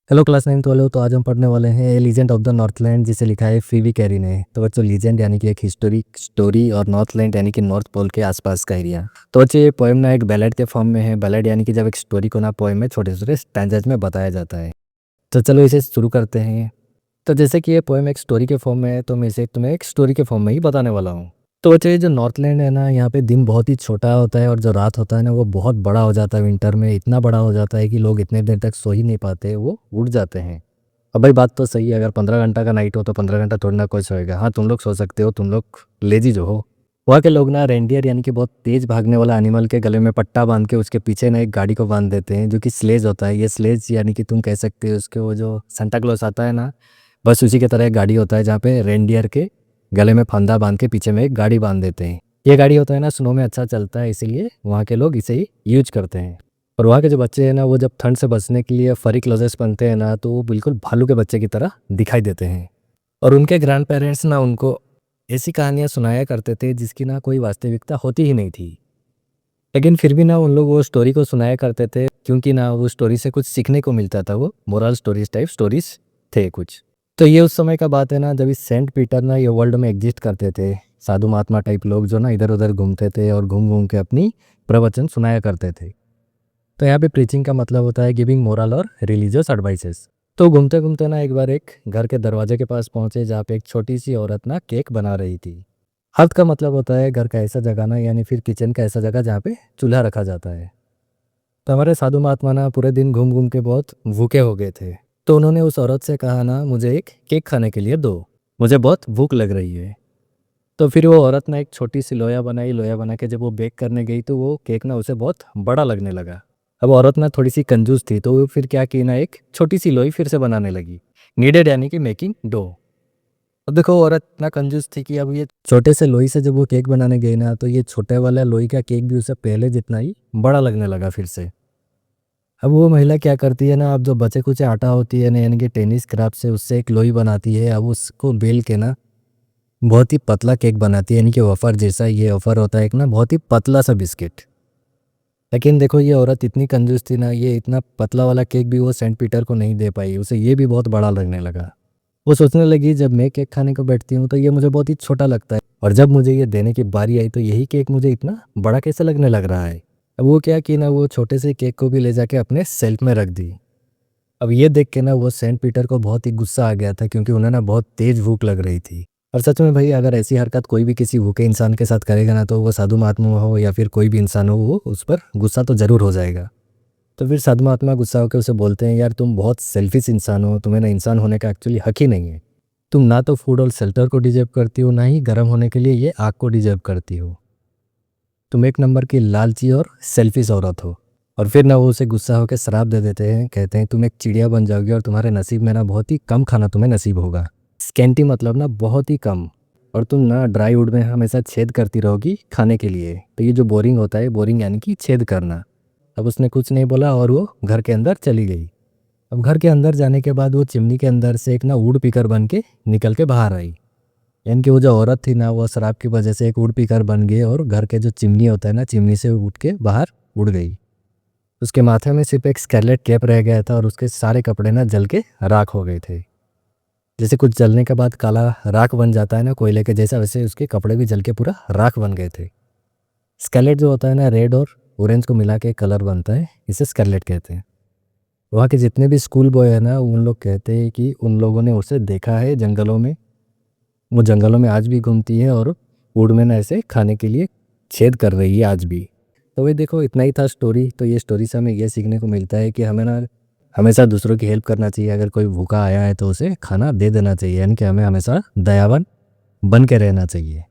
Hello class 9 वालों। तो आज हम पढ़ने वाले हैं ए लीजेंड ऑफ द नॉर्थलैंड, जिसे लिखा है फीवी कैरी ने। तो बच्चों, लीजेंड यानी कि एक हिस्टोरिक स्टोरी और नॉर्थलैंड यानी कि नॉर्थ पोल के आसपास का एरिया। तो बच्चों, ये पोएम ना एक बैलेड के फॉर्म में है। बैलेड यानी कि जब एक स्टोरी को ना पोएम में छोटे छोटे स्टैंजाज में बताया जाता है। तो चलो इसे शुरू करते हैं। तो जैसे कि ये पोएम एक स्टोरी के फॉर्म में है, तो मैं इसे तुम्हें एक स्टोरी के फॉर्म में ही बताने वाला हूँ। तो बच्चों, ये जो नॉर्थलैंड है ना, यहाँ पे दिन बहुत ही छोटा होता है और जो रात होता है ना, वो बहुत बड़ा हो जाता है। विंटर में इतना बड़ा हो जाता है कि लोग इतने देर तक सो ही नहीं पाते, वो उठ जाते हैं। अब भाई बात तो सही है, अगर 15 घंटा का नाइट हो तो 15 घंटा थोड़ी ना कोई सोएगा। हाँ, तुम लोग सो सकते हो, तुम लोग लेजी जो हो। वहाँ के लोग ना रेंडियर यानी कि बहुत तेज भागने वाला एनिमल के गले में पट्टा बांध के उसके पीछे ना एक गाड़ी को बांध देते हैं, जो कि स्लेज होता है। ये स्लेज यानी कि तुम कह सकते हो उसके, वो जो सेंटा क्लॉज आता है ना, बस उसी की तरह एक गाड़ी होता है, जहाँ पे रेंडियर के गले में फंदा बांध के पीछे में एक गाड़ी बांध देते हैं। ये गाड़ी होता है ना, स्नो में अच्छा चलता है, इसीलिए वहाँ के लोग इसे ही यूज करते हैं। और वहाँ के जो बच्चे हैं ना, वो जब ठंड से बचने के लिए फरी क्लोथ्स पहनते हैं ना, तो वो बिल्कुल भालू के बच्चे की तरह दिखाई देते हैं। और उनके ग्रैंड पेरेंट्स ना उनको ऐसी कहानियाँ सुनाया करते थे जिसकी ना कोई वास्तविकता होती ही नहीं थी। लेकिन फिर भी ना उन लोग वो स्टोरी को सुनाया करते थे, क्योंकि ना वो स्टोरी से कुछ सीखने को मिलता था। वो मोरल स्टोरीज टाइप स्टोरीज थे कुछ। तो ये उस समय का बात है ना, जब इस सेंट पीटर ना ये वर्ल्ड में एग्जिस्ट करते थे। साधु महात्मा टाइप लोग जो ना इधर उधर घूमते थे और घूम घूम के अपनी प्रवचन सुनाया करते थे। तो यहाँ पे प्रीचिंग का मतलब होता है गिविंग मोरल और रिलीजियस एडवाइसेस। तो घूमते घूमते ना एक बार एक घर के दरवाजे के पास पहुंचे, जहाँ पे एक छोटी सी औरत ना केक बना रही थी। हर्थ का मतलब होता है घर का ऐसा जगह ना, यानी फिर किचन का ऐसा जगह जहाँ पे चूल्हा रखा जाता है। तो हमारे साधु महात्मा ना पूरे दिन घूम घूम के बहुत भूखे हो गए थे। तो उन्होंने उस औरत से कहा ना, मुझे एक केक खाने के लिए दो, मुझे बहुत भूख लग रही है। तो फिर वो औरत ना एक छोटी सी लोया बनाई। लोया बना के जब वो बेक करने गई, तो वो केक ना उसे बहुत बड़ा लगने लगा। अब औरत ना थोड़ी सी कंजूस थी, तो वो फिर क्या की ना, एक छोटी सी लोई फिर से बनाने लगी। नीडेड यानी कि मेकिंग डो। अब देखो, औरत इतना कंजूस थी कि अब ये छोटे से लोई से जब वो केक बनाने गई ना, तो ये छोटे वाला लोई का केक भी उसे पहले जितना ही बड़ा लगने लगा फिर से। अब वो महिला क्या करती है ना, अब जो बचे कुचे आटा होती है ना, यानी कि टेनिस क्राफ्ट से उससे एक लोई बनाती है। अब उसको बेल के ना बहुत ही पतला केक बनाती है, यानी कि वफ़र जैसा। ये वफ़र होता है एक ना बहुत ही पतला सा बिस्किट। लेकिन देखो, ये औरत इतनी कंजूस थी ना, ये इतना पतला वाला केक भी वो सेंट पीटर को नहीं दे पाई। उसे ये भी बहुत बड़ा लगने लगा। वो सोचने लगी, जब मैं केक खाने को बैठती हूँ तो ये मुझे बहुत ही छोटा लगता है, और जब मुझे ये देने की बारी आई तो यही केक मुझे इतना बड़ा कैसे लगने लग रहा है। अब वो क्या की ना, वो छोटे से केक को भी ले जाके अपने सेल्फ में रख दी। अब ये देख के ना वो सेंट पीटर को बहुत ही गुस्सा आ गया था, क्योंकि उन्हें ना बहुत तेज भूख लग रही थी। और सच में भाई, अगर ऐसी हरकत कोई भी किसी भूखे इंसान के साथ करेगा ना, तो वो साधु महात्मा हो या फिर कोई भी इंसान हो, वो उस पर गुस्सा तो ज़रूर हो जाएगा। तो फिर साधु महात्मा गुस्सा होकर उसे बोलते हैं, यार तुम बहुत सेल्फिश इंसान हो, तुम्हें ना इंसान होने का एक्चुअली हक ही नहीं है। तुम ना तो फूड और शेल्टर को डिजर्व करती हो, ना ही गर्म होने के लिए ये आग को डिजर्व करती हो। तुम एक नंबर की लालची और सेल्फिश औरत हो। और फिर ना वो उसे गुस्सा होकर शराब दे देते हैं। कहते हैं, तुम एक चिड़िया बन जाओगी और तुम्हारे नसीब में ना बहुत ही कम खाना तुम्हें नसीब होगा। स्कैंटी मतलब ना बहुत ही कम। और तुम ना ड्राई वुड में हमेशा छेद करती रहोगी खाने के लिए। तो ये जो बोरिंग होता है, बोरिंग यानी कि छेद करना। अब उसने कुछ नहीं बोला और वो घर के अंदर चली गई। अब घर के अंदर जाने के बाद वो चिमनी के अंदर से एक ना वुड पिकर बन के निकल के बाहर आई। यानी कि वो जो औरत थी ना, वो शराब की वजह से एक वुड पिकर बन गई और घर के जो चिमनी होता है ना, चिमनी से उठ के बाहर उड़ गई। उसके माथे में सिर्फ एक स्carlet कैप रह गया था, और उसके सारे कपड़े ना जल के राख हो गए थे। जैसे कुछ जलने के बाद काला राख बन जाता है ना कोयले के जैसा, वैसे उसके कपड़े भी जल के पूरा राख बन गए थे। स्carlet जो होता है ना, रेड और ऑरेंज को मिला के कलर बनता है, इसे स्carlet कहते हैं। वहाँ के जितने भी स्कूल बॉय है ना, उन लोग कहते हैं कि उन लोगों ने उसे देखा है जंगलों में। वो जंगलों में आज भी घूमती है और वुडमैन ऐसे खाने के लिए छेद कर रही है आज भी। तो वही देखो, इतना ही था स्टोरी। तो ये स्टोरी से हमें ये सीखने को मिलता है कि हमें ना हमेशा दूसरों की हेल्प करना चाहिए। अगर कोई भूखा आया है तो उसे खाना दे देना चाहिए, यानी कि हमें हमेशा दयावान बन के रहना चाहिए।